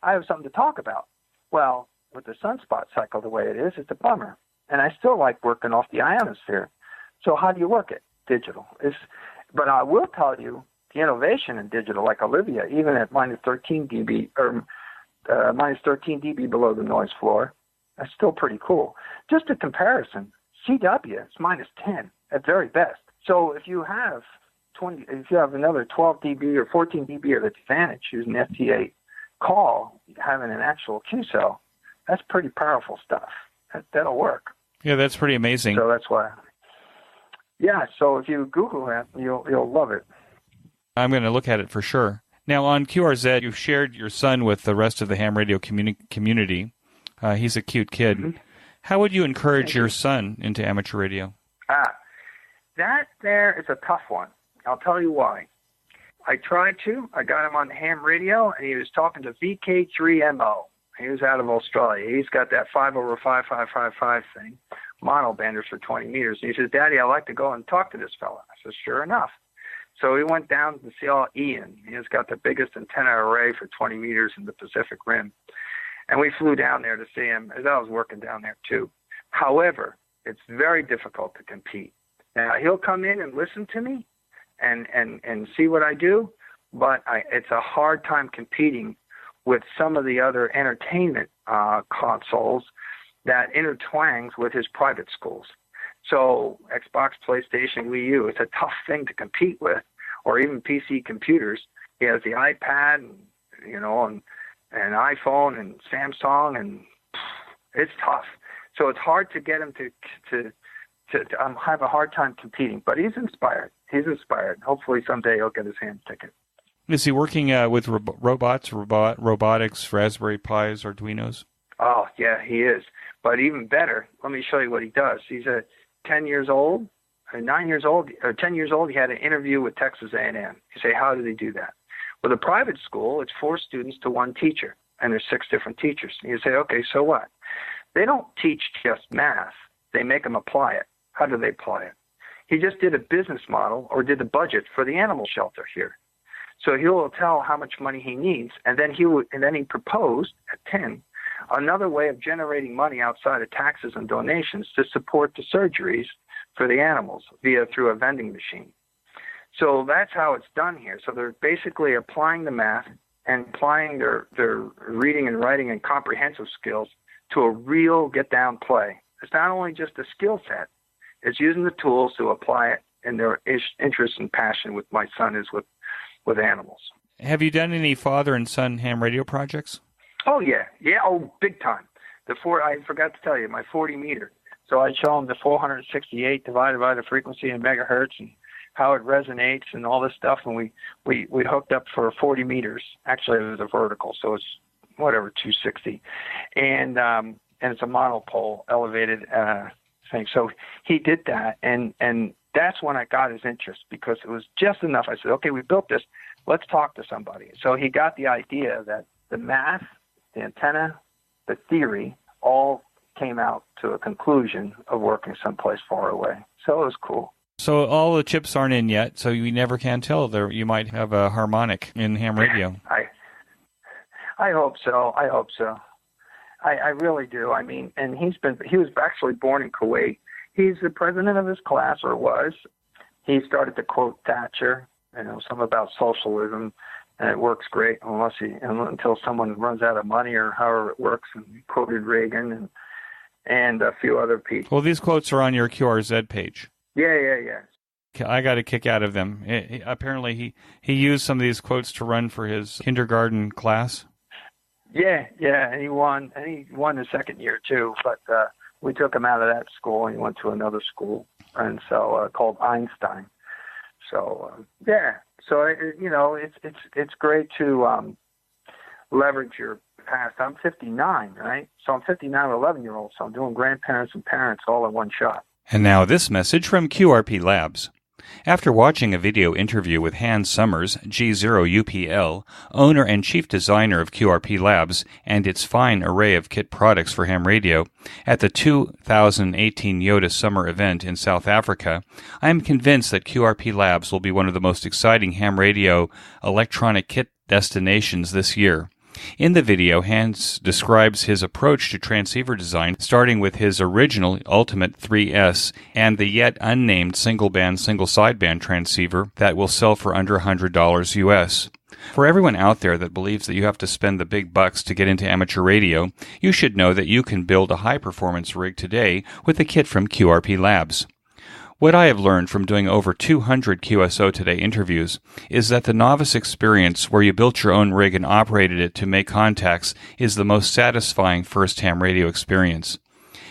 I have something to talk about. Well, with the sunspot cycle the way it is, it's a bummer. And I still like working off the ionosphere. So how do you work it? Digital. But I will tell you, the innovation in digital, like Olivia, even at minus 13 dB, or minus 13 dB below the noise floor, that's still pretty cool. Just a comparison, CW is minus 10 at very best. So if you have another 12 dB or 14 dB of advantage using FT8 call, having an actual Q cell, that's pretty powerful stuff. That'll work.
Yeah, that's pretty amazing.
So that's why. Yeah, so if you Google that, you'll love it.
I'm going to look at it for sure. Now, on QRZ, you've shared your son with the rest of the ham radio community. He's a cute kid. Mm-hmm. How would you encourage your son into amateur radio?
That there is a tough one. I'll tell you why. I tried to. I got him on the ham radio, and he was talking to VK3MO. He was out of Australia. He's got that 5/5555 thing, mono banders for 20 meters. And he says, Daddy, I'd like to go and talk to this fella. I said, sure enough. So we went down to see Ian. He's got the biggest antenna array for 20 meters in the Pacific Rim. And we flew down there to see him, as I was working down there too. However, it's very difficult to compete. Now, he'll come in and listen to me and see what I do, but it's a hard time competing with some of the other entertainment consoles that intertwines with his private schools. So Xbox, PlayStation, Wii U, it's a tough thing to compete with, or even PC computers. He has the iPad, and iPhone and Samsung, and it's tough. So it's hard to get him to have a hard time competing. But he's inspired. Hopefully someday he'll get his hand ticket.
Is he working with robotics, Raspberry Pis, Arduinos?
Oh, yeah, he is. But even better, let me show you what he does. He's 10 years old, 9 years old, or 10 years old. He had an interview with Texas A&M. You say, how do they do that? With a private school, it's 4 students to 1 teacher, and there's 6 different teachers. And you say, okay, so what? They don't teach just math. They make them apply it. How do they apply it? He just did a business model or did the budget for the animal shelter here. So he will tell how much money he needs, and then he proposed at 10 another way of generating money outside of taxes and donations to support the surgeries for the animals through a vending machine. So that's how it's done here. So they're basically applying the math and applying their reading and writing and comprehensive skills to a real get-down play. It's not only just a skill set, it's using the tools to apply it, and their interest and passion with my son is with animals.
Have you done any father and son ham radio projects?
Oh, yeah. Oh, big time. I forgot to tell you, my 40 meter. So I show them the 468 divided by the frequency in megahertz and how it resonates and all this stuff. And we hooked up for 40 meters. Actually, it was a vertical, so it's 260. And it's a monopole elevated thing. So he did that, and that's when I got his interest, because it was just enough. I said, okay, we built this. Let's talk to somebody. So he got the idea that the math, the antenna, the theory, all came out to a conclusion of working someplace far away. So it was cool.
So all the chips aren't in yet, so you never can tell. You might have a harmonic in ham radio.
I hope so. I really do. I mean, and he was actually born in Kuwait. He's the president of his class, or was. He started to quote Thatcher, some about socialism, and it works great until someone runs out of money or however it works. And he quoted Reagan and a few other people.
Well, these quotes are on your QRZ page.
Yeah.
I got a kick out of them. Apparently, he used some of these quotes to run for his kindergarten class.
Yeah, and he won the second year too. But we took him out of that school and he went to another school, and so called Einstein. So so it's great to leverage your past. I'm 59, right? So I'm 59 with 11-year-olds. So I'm doing grandparents and parents all in one shot.
And now this message from QRP Labs. After watching a video interview with Hans Summers, G0UPL, owner and chief designer of QRP Labs and its fine array of kit products for ham radio, at the 2018 YOTA Summer event in South Africa, I am convinced that QRP Labs will be one of the most exciting ham radio electronic kit destinations this year. In the video, Hans describes his approach to transceiver design, starting with his original Ultimate 3S and the yet unnamed single-band, single-sideband transceiver that will sell for under $100 US. For everyone out there that believes that you have to spend the big bucks to get into amateur radio, you should know that you can build a high-performance rig today with a kit from QRP Labs. What I have learned from doing over 200 QSO Today interviews is that the novice experience where you built your own rig and operated it to make contacts is the most satisfying first ham radio experience.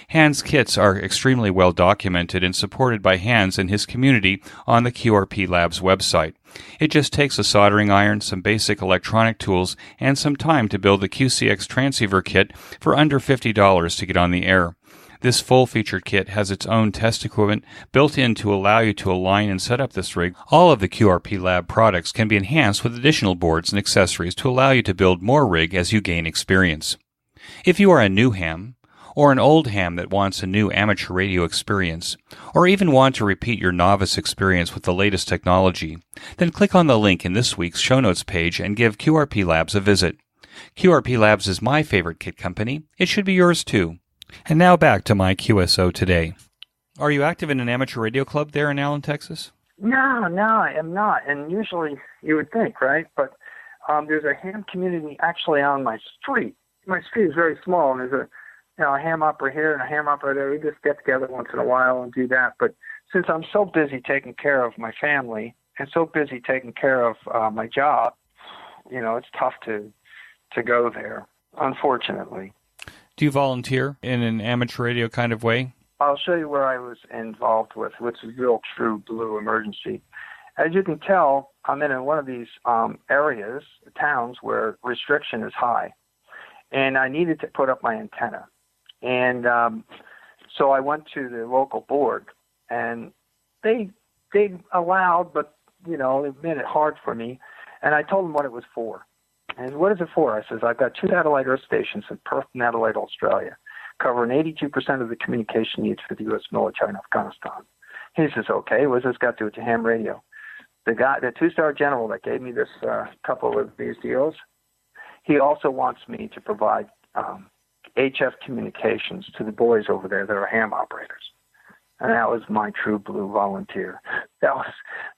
Hans' kits are extremely well documented and supported by Hans and his community on the QRP Labs website. It just takes a soldering iron, some basic electronic tools, and some time to build the QCX transceiver kit for under $50 to get on the air. This full-featured kit has its own test equipment built in to allow you to align and set up this rig. All of the QRP Lab products can be enhanced with additional boards and accessories to allow you to build more rig as you gain experience. If you are a new ham, or an old ham that wants a new amateur radio experience, or even want to repeat your novice experience with the latest technology, then click on the link in this week's show notes page and give QRP Labs a visit. QRP Labs is my favorite kit company. It should be yours too. And now back to my QSO Today. Are you active in an amateur radio club there in Allen, Texas?
No, I am not. And usually you would think, right? But there's a ham community actually on my street. My street is very small, and there's a ham opera here and a ham opera there. We just get together once in a while and do that. But since I'm so busy taking care of my family and so busy taking care of my job, it's tough to go there, unfortunately.
Do you volunteer in an amateur radio kind of way?
I'll show you where I was involved with, which is real true blue emergency. As you can tell, I'm in one of these areas, towns, where restriction is high, and I needed to put up my antenna. And so I went to the local board, and they allowed, but, they made it hard for me. And I told them what it was for. And what is it for? I says, I've got 2 satellite earth stations in Perth and Adelaide, Australia, covering 82% of the communication needs for the U.S. military in Afghanistan. He says, okay, what's this got to do with the ham radio? The 2-star general that gave me this couple of these deals, he also wants me to provide HF communications to the boys over there that are ham operators. And that was my true blue volunteer. That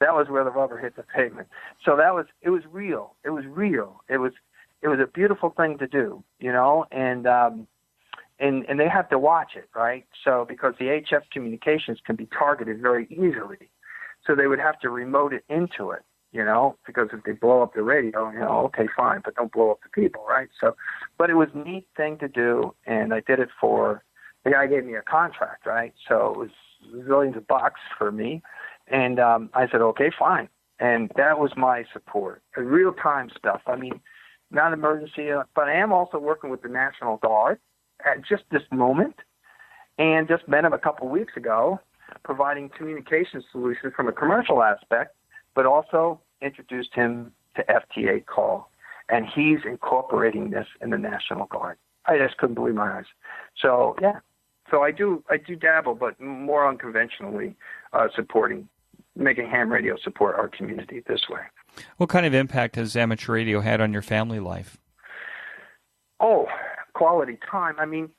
was where the rubber hit the pavement. So it was real. It was real. It was a beautiful thing to do, and they have to watch it, right? So because the HF communications can be targeted very easily. So they would have to remote it into it, because if they blow up the radio, okay, fine, but don't blow up the people, right? So, but it was a neat thing to do, and I did it for, the guy gave me a contract, right? So it was zillions of bucks for me. And I said, okay, fine. And that was my support, real-time stuff. I mean, not emergency, but I am also working with the National Guard at just this moment, and just met him a couple weeks ago, providing communication solutions from a commercial aspect, but also introduced him to FTA call. And he's incorporating this in the National Guard. I just couldn't believe my eyes. So, yeah. So I do dabble, but more unconventionally, making ham radio support our community this way.
What kind of impact has amateur radio had on your family life?
Oh, quality time. I mean,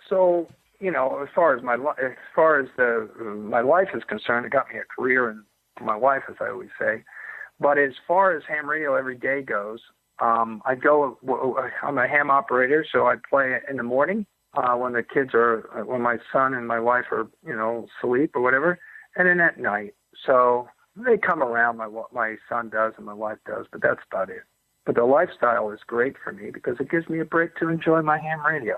so as far as my life is concerned, it got me a career and my wife, as I always say. But as far as ham radio every day goes, I'm a ham operator, so I play in the morning when my son and my wife are, asleep or whatever, and then at night. So they come around, my son does and my wife does, but that's about it. But the lifestyle is great for me because it gives me a break to enjoy my ham radio.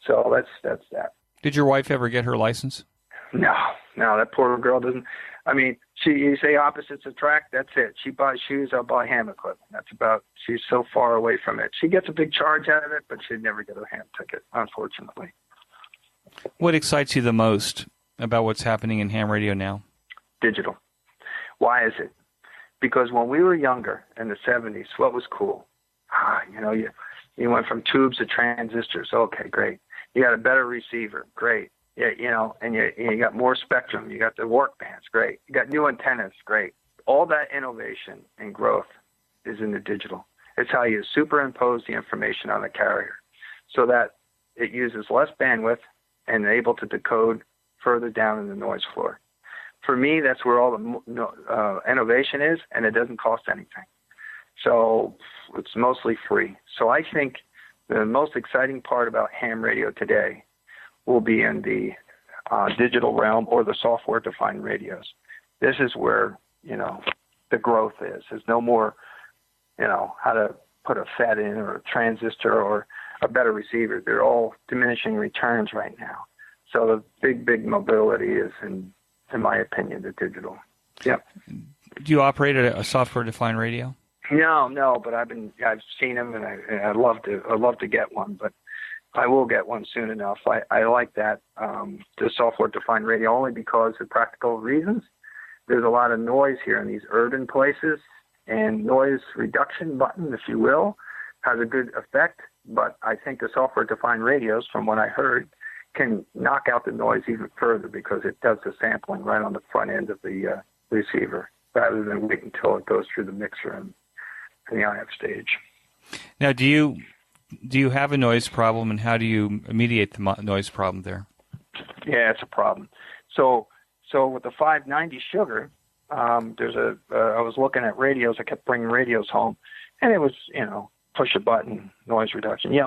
So that's that.
Did your wife ever get her license?
No, that poor girl doesn't. I mean, you say opposites attract, that's it. She buys shoes, I'll buy ham equipment. That's about, she's so far away from it. She gets a big charge out of it, but she'd never get a ham ticket, unfortunately.
What excites you the most about what's happening in ham radio now?
Digital. Why is it? Because when we were younger in the 70s, what was cool? You went from tubes to transistors. Okay, great. You got a better receiver. Great. Yeah, and you got more spectrum. You got the work bands. Great. You got new antennas. Great. All that innovation and growth is in the digital. It's how you superimpose the information on the carrier so that it uses less bandwidth and able to decode further down in the noise floor. For me, that's where all the innovation is, and it doesn't cost anything. So it's mostly free. So I think the most exciting part about ham radio today will be in the digital realm or the software-defined radios. This is where, the growth is. There's no more, how to put a FET in or a transistor or a better receiver. They're all diminishing returns right now. So the big mobility is, in my opinion, the digital. Yep.
Do you operate a software-defined radio?
No, but I've seen them, and I'd love to get one, but I will get one soon enough. I like that, the software-defined radio, only because of practical reasons. There's a lot of noise here in these urban places, and noise reduction button, if you will, has a good effect, but I think the software-defined radios, from what I heard, can knock out the noise even further because it does the sampling right on the front end of the receiver rather than wait until it goes through the mixer and the IF stage.
Now, do you have a noise problem, and how do you mediate the noise problem there?
Yeah, it's a problem. So with the 590 sugar, I was looking at radios. I kept bringing radios home, and it was, push a button, noise reduction,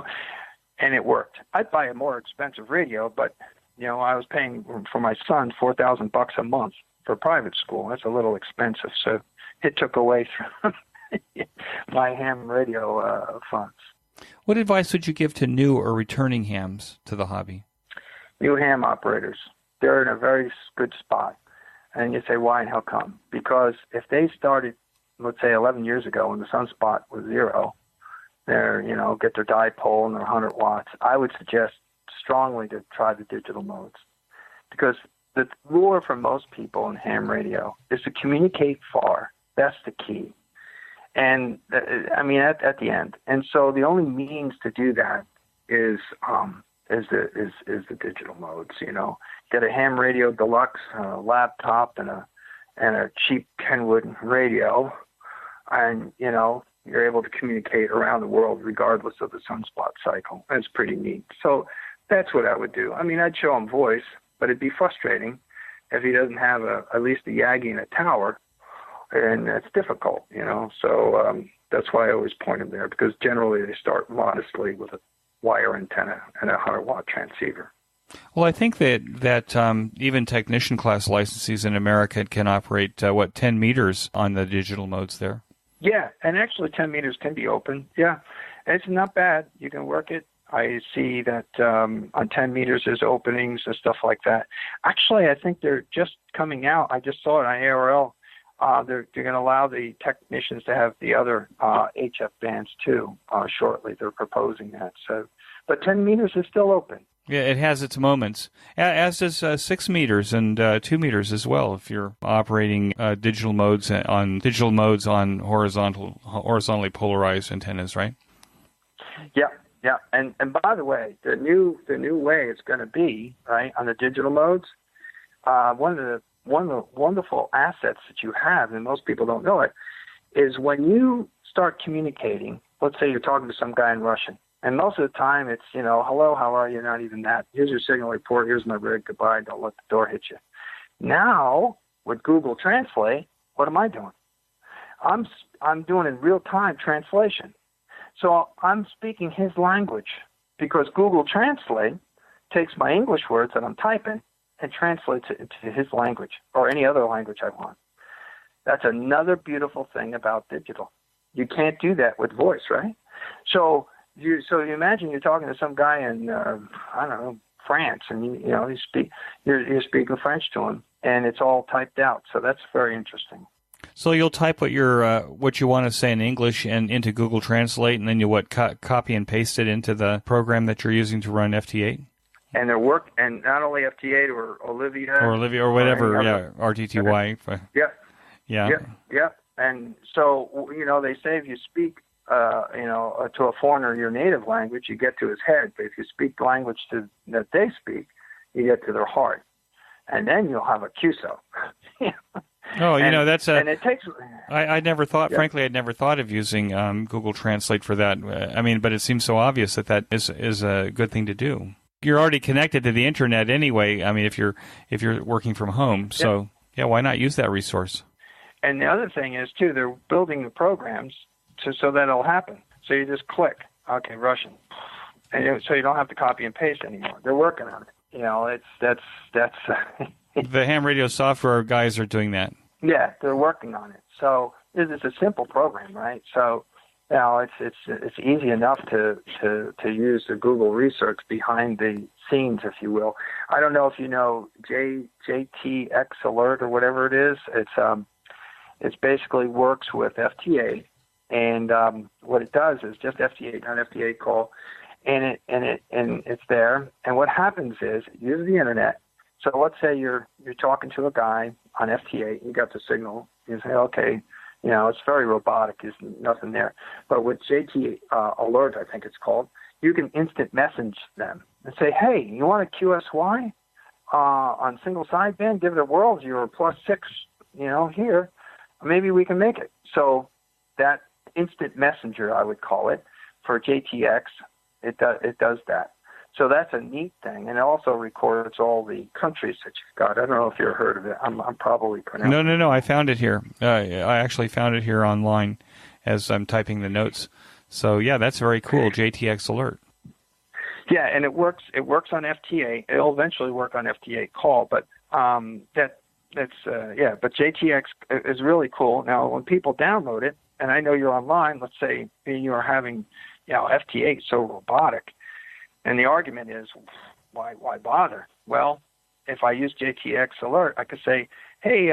and it worked. I'd buy a more expensive radio, but, I was paying for my son $4,000 a month for private school. That's a little expensive, so it took away from my ham radio funds.
What advice would you give to new or returning hams to the hobby?
New ham operators, they're in a very good spot. And you say, why and how come? Because if they started let's say 11 years ago when the sunspot was 0, they're, get their dipole and their 100 watts, I would suggest strongly to try the digital modes, because the lure for most people in ham radio is to communicate far. That's the key. And at the end. And so the only means to do that is the digital modes. Get a ham radio deluxe, a laptop, and a cheap Kenwood radio, and you're able to communicate around the world regardless of the sunspot cycle. It's pretty neat. So that's what I would do. I'd show him voice, but it'd be frustrating if he doesn't have at least a Yagi and a tower, and that's difficult, So that's why I always point him there, because generally they start modestly with a wire antenna and a 100-watt transceiver.
Well, I think that even technician class licensees in America can operate 10 meters on the digital modes there.
Yeah, and actually 10 meters can be open. Yeah, it's not bad. You can work it. I see that on 10 meters there's openings and stuff like that. Actually, I think they're just coming out. I just saw it on ARL. They're going to allow the technicians to have the other HF bands too shortly. They're proposing that. So, but 10 meters is still open.
Yeah, it has its moments, as does 6 meters and 2 meters as well. If you're operating digital modes on horizontally polarized antennas, right?
Yeah. And by the way, the new way it's going to be, right, on the digital modes. One of the wonderful assets that you have, and most people don't know it, is when you start communicating. Let's say you're talking to some guy in Russian. And most of the time it's, hello, how are you? Not even that. Here's your signal report. Here's my rig. Goodbye. Don't let the door hit you. Now, with Google Translate, what am I doing? I'm doing in real-time translation. So I'm speaking his language, because Google Translate takes my English words that I'm typing and translates it into his language or any other language I want. That's another beautiful thing about digital. You can't do that with voice, right? So you imagine you're talking to some guy in France, and you're speaking French to him, and it's all typed out. So that's very interesting.
So you'll type what you want to say in English and into Google Translate, and then you copy and paste it into the program that you're using to run FT8.
And and not only FT8 or Olivia
or whatever, RTTY.
Okay.
Yeah.
And so they say if you speak to a foreigner your native language, you get to his head. But if you speak the language that they speak, you get to their heart, and then you'll have a QSO.
That's
and it takes.
I never thought, frankly, I'd never thought of using Google Translate for that. But it seems so obvious that is a good thing to do. You're already connected to the internet anyway. If you're working from home, so why not use that resource?
And the other thing is too, they're building the programs so that it'll happen. So you just click, okay, Russian, and so you don't have to copy and paste anymore. They're working on it. That's
the ham radio software guys are doing that.
Yeah, they're working on it. So it's a simple program, right? So it's easy enough to use the Google research behind the scenes, if you will. I don't know if you know JTX Alert or whatever it is. It's basically works with FT8, and what it does is just FT8, not FT8 call, and it's there. And what happens is it uses the internet. So let's say you're talking to a guy on FT8, you got the signal, you say, okay, it's very robotic, there's nothing there. But with JT Alert, I think it's called, you can instant message them and say, hey, you want a QSY on single sideband? Give it a whirl. You're +6, here. Maybe we can make it. So that instant messenger, I would call it, for JTX, it does that. So that's a neat thing, and it also records all the countries that you've got. I don't know if you've heard of it. I'm probably pronouncing it.
No. I found it here. I actually found it here online as I'm typing the notes. So yeah, that's very cool. JTX Alert.
Yeah, and it works. It works on FT8. It'll eventually work on FT8 call, but But JTX is really cool. Now, when people download it, and I know you're online, let's say you are having, FT8 so robotic. And the argument is, why bother? Well, if I use JTX Alert, I could say, hey,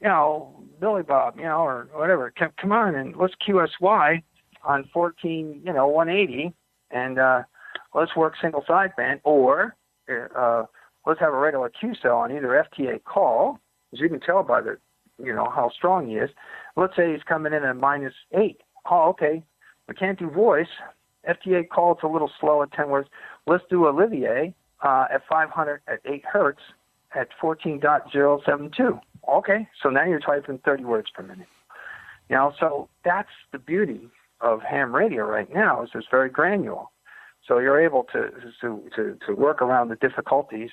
Billy Bob, or whatever, come on and let's QSY on 14, 180, and let's work single sideband, or let's have a regular Q cell on either FTA call, as you can tell by the, how strong he is. Let's say he's coming in at -8. Oh, okay, we can't do voice. FTA call, it's a little slow at 10 words. Let's do Olivier at 500 at 8 hertz at 14.072. Okay, so now you're typing 30 words per minute. So that's the beauty of ham radio right now, is it's very granular. So you're able to work around the difficulties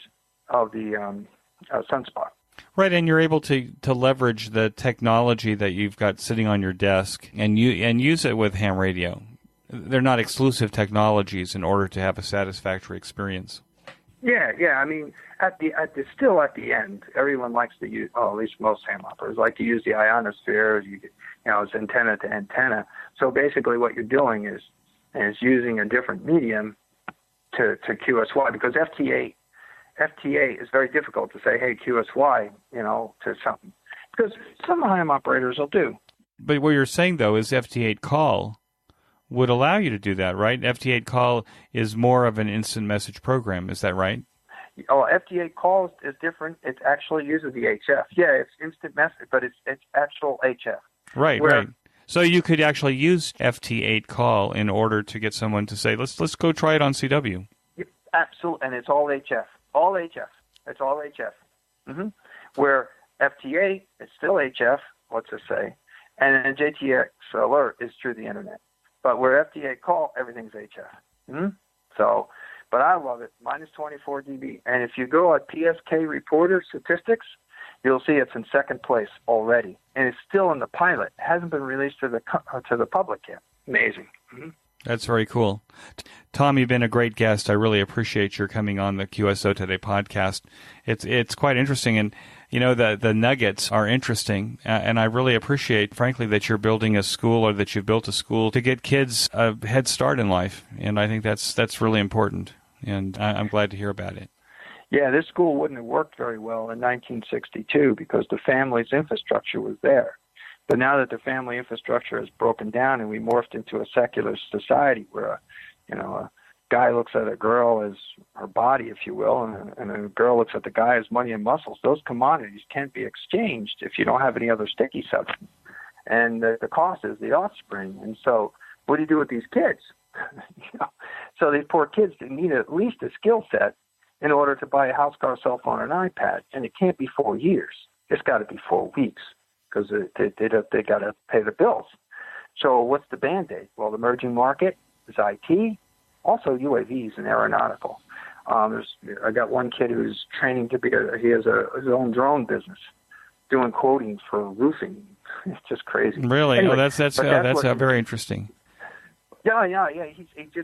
of the sunspot.
Right, and you're able to leverage the technology that you've got sitting on your desk and use it with ham radio. They're not exclusive technologies in order to have a satisfactory experience. Yeah. I mean, at the end, everyone likes to use. At least most ham operators like to use the ionosphere. It's antenna to antenna. So basically, what you're doing is using a different medium to QSY, because FTA is very difficult to say, hey, QSY, to something, because some ham operators will do. But what you're saying though is FT8 call would allow you to do that, right? FT8 call is more of an instant message program. Is that right? Oh, FT8 call is different. It actually uses the HF. Yeah, it's instant message, but it's actual HF. Right. So you could actually use FT8 call in order to get someone to say, let's go try it on CW. Yep, absolutely, and it's all HF. All HF. It's all HF. Mm-hmm. Where FTA is still HF, let's just say, and then JTX alert is through the internet. But where FTA call, everything's HF. Mm-hmm. So, but I love it, -24 dB. And if you go at PSK Reporter Statistics, you'll see it's in second place already. And it's still in the pilot. It hasn't been released to the public yet. Amazing. Mm-hmm. That's very cool. Tom, you've been a great guest. I really appreciate your coming on the QSO Today podcast. It's quite interesting, and the nuggets are interesting, and I really appreciate, frankly, that you're building a school, or that you've built a school to get kids a head start in life, and I think that's really important, and I'm glad to hear about it. Yeah, this school wouldn't have worked very well in 1962 because the family's infrastructure was there. But now that the family infrastructure is broken down and we morphed into a secular society where, a guy looks at a girl as her body, if you will, and a girl looks at the guy as money and muscles, those commodities can't be exchanged if you don't have any other sticky substance. And the cost is the offspring. And so what do you do with these kids? So these poor kids need at least a skill set in order to buy a house car, cell phone, and an iPad. And it can't be 4 years. It's got to be 4 weeks, because they got to pay the bills. So what's the Band-Aid? Well, the emerging market is IT, also UAVs and aeronautical. I got one kid who's training to be he has his own drone business, doing quoting for roofing. It's just crazy. Really? Anyway, that's very interesting. Yeah.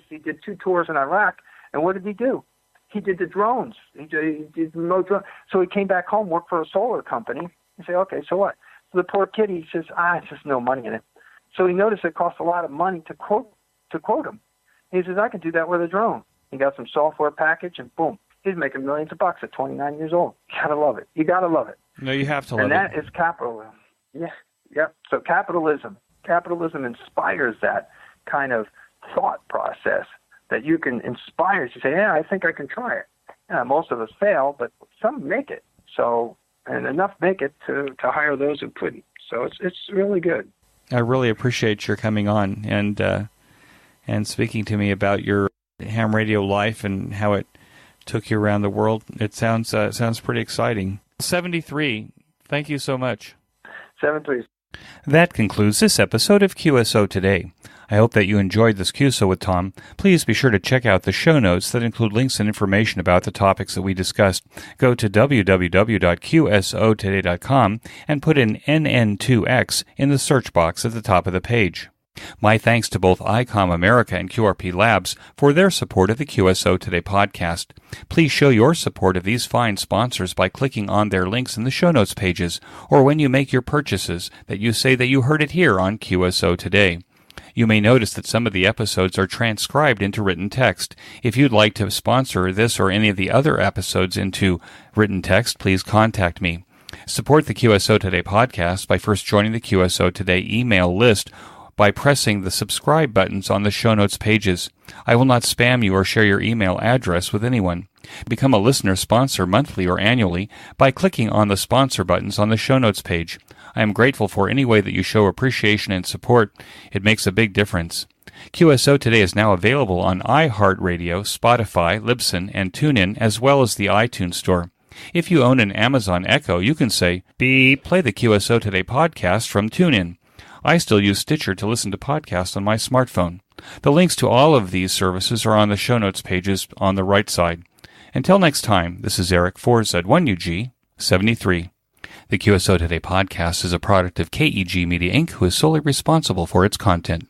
He did 2 tours in Iraq, and what did he do? He did the drones. He did no drone. So he came back home, worked for a solar company. You say, okay, so what? So the poor kid, he says, it's just no money in it. So he noticed it costs a lot of money to quote him. He says, I can do that with a drone. He got some software package, and boom, he's making millions of bucks at 29 years old. You gotta love it. You gotta love it. No, you have to love it. And that is capitalism. Yeah. So capitalism inspires that kind of thought process that you can inspire. You say, I think I can try it. Yeah, most of us fail, but some make it. So, and enough make it to hire those who couldn't. So it's really good. I really appreciate your coming on and speaking to me about your ham radio life and how it took you around the world. It sounds pretty exciting. 73. Thank you so much. 73. That concludes this episode of QSO Today. I hope that you enjoyed this QSO with Tom. Please be sure to check out the show notes that include links and information about the topics that we discussed. Go to www.qsotoday.com and put in NN2X in the search box at the top of the page. My thanks to both ICOM America and QRP Labs for their support of the QSO Today podcast. Please show your support of these fine sponsors by clicking on their links in the show notes pages, or when you make your purchases, that you say that you heard it here on QSO Today. You may notice that some of the episodes are transcribed into written text. If you'd like to sponsor this or any of the other episodes into written text, please contact me. Support the QSO Today podcast by first joining the QSO Today email list by pressing the subscribe buttons on the show notes pages. I will not spam you or share your email address with anyone. Become a listener sponsor monthly or annually by clicking on the sponsor buttons on the show notes page. I am grateful for any way that you show appreciation and support. It makes a big difference. QSO Today is now available on iHeartRadio, Spotify, Libsyn, and TuneIn, as well as the iTunes Store. If you own an Amazon Echo, you can say, "Beep, play the QSO Today podcast from TuneIn." I still use Stitcher to listen to podcasts on my smartphone. The links to all of these services are on the show notes pages on the right side. Until next time, this is Eric for Z1UG73. The QSO Today podcast is a product of KEG Media Inc., who is solely responsible for its content.